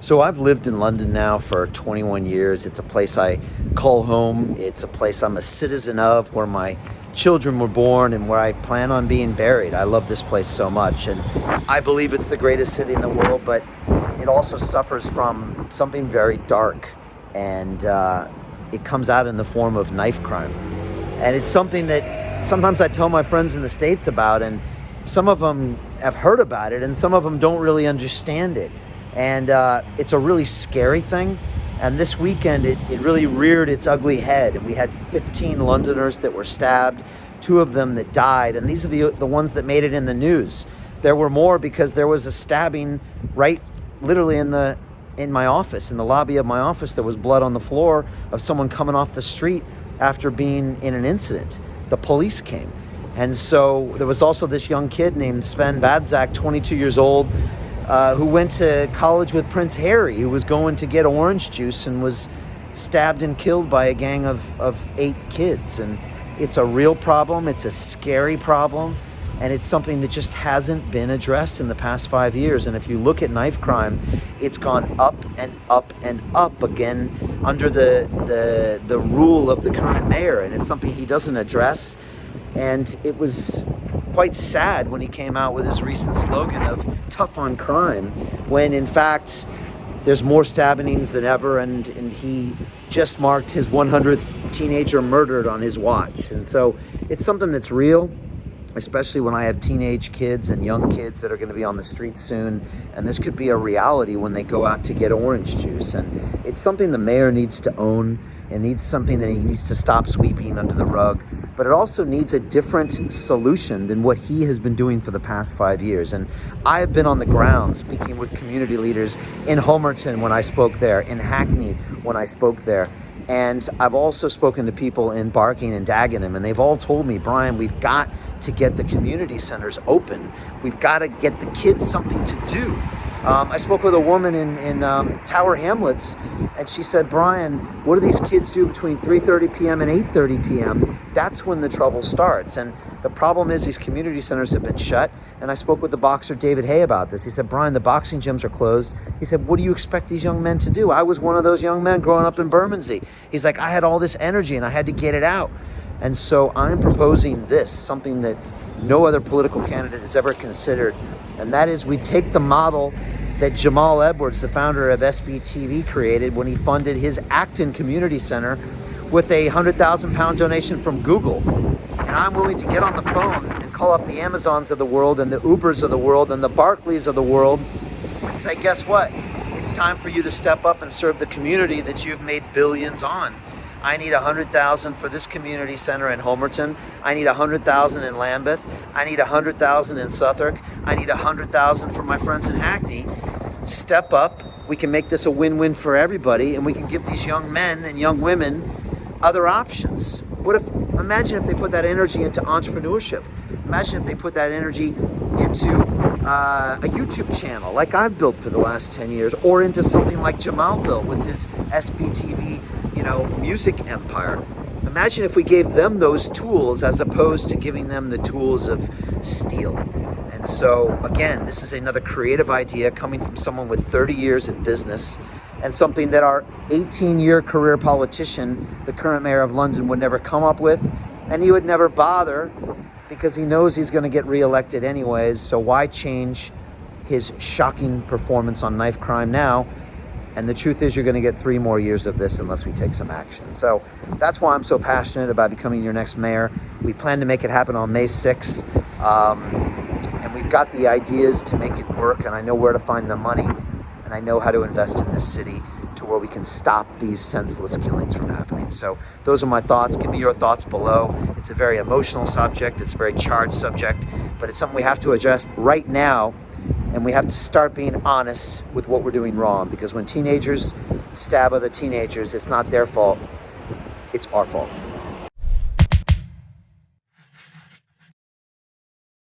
So I've lived in London now for 21 years. It's a place I call home. It's a place I'm a citizen of, where my children were born and where I plan on being buried. I love this place so much, and I believe it's the greatest city in the world, but it also suffers from something very dark, and it comes out in the form of knife crime. And it's something that sometimes I tell my friends in the States about, and some of them have heard about it, and some of them don't really understand it. And it's a really scary thing. And this weekend, it really reared its ugly head. And we had 15 Londoners that were stabbed, 2 of them that died. And these are the ones that made it in the news. There were more because there was a stabbing right literally in my office, in the lobby of my office. There was blood on the floor of someone coming off the street after being in an incident. The police came. And so there was also this young kid named Sven Badzak, 22 years old, who went to college with Prince Harry, who was going to get orange juice and was stabbed and killed by a gang of 8 kids. And it's a real problem. It's a scary problem. And it's something that just hasn't been addressed in the past 5 years. And if you look at knife crime, it's gone up and up and up again under the rule of the current mayor. And it's something he doesn't address. And it was quite sad when he came out with his recent slogan of tough on crime, when in fact there's more stabbings than ever, and he just marked his 100th teenager murdered on his watch. And so it's something that's real, especially when I have teenage kids and young kids that are going to be on the streets soon, and this could be a reality when they go out to get orange juice. And it's something the mayor needs to own, and needs something that he needs to stop sweeping under the rug. But it also needs a different solution than what he has been doing for the past 5 years. And I have been on the ground speaking with community leaders in Homerton when I spoke there, in Hackney when I spoke there. And I've also spoken to people in Barking and Dagenham, and they've all told me, Brian, we've got to get the community centers open. We've got to get the kids something to do. I spoke with a woman in Tower Hamlets, and she said, Brian, what do these kids do between 3:30 p.m. and 8:30 p.m.? That's when the trouble starts. And the problem is these community centers have been shut. And I spoke with the boxer David Hay about this. He said, Brian, the boxing gyms are closed. He said, what do you expect these young men to do? I was one of those young men growing up in Bermondsey. He's like, I had all this energy and I had to get it out. And so I'm proposing this, something that no other political candidate has ever considered. And that is, we take the model that Jamal Edwards, the founder of SBTV, created when he funded his Acton Community Center with a £100,000 donation from Google. And I'm willing to get on the phone and call up the Amazons of the world and the Ubers of the world and the Barclays of the world and say, guess what? It's time for you to step up and serve the community that you've made billions on. I need 100,000 for this community center in Homerton. I need 100,000 in Lambeth. I need 100,000 in Southwark. I need 100,000 for my friends in Hackney. Step up. We can make this a win-win for everybody, and we can give these young men and young women other options. Imagine if they put that energy into entrepreneurship. Imagine if they put that energy into a YouTube channel like I've built for the last 10 years, or into something like Jamal built with his SBTV, music empire. Imagine if we gave them those tools as opposed to giving them the tools of steel. And so, again, this is another creative idea coming from someone with 30 years in business, and something that our 18-year career politician, the current mayor of London, would never come up with, and he would never bother because he knows he's going to get reelected anyways. So why change his shocking performance on knife crime now? And the truth is, you're going to get 3 more years of this unless we take some action. So that's why I'm so passionate about becoming your next mayor. We plan to make it happen on May 6th. And we've got the ideas to make it work. And I know where to find the money. And I know how to invest in this city to where we can stop these senseless killings from happening. So those are my thoughts. Give me your thoughts below. It's a very emotional subject. It's a very charged subject. But it's something we have to address right now. And we have to start being honest with what we're doing wrong. Because when teenagers stab other teenagers, it's not their fault. It's our fault.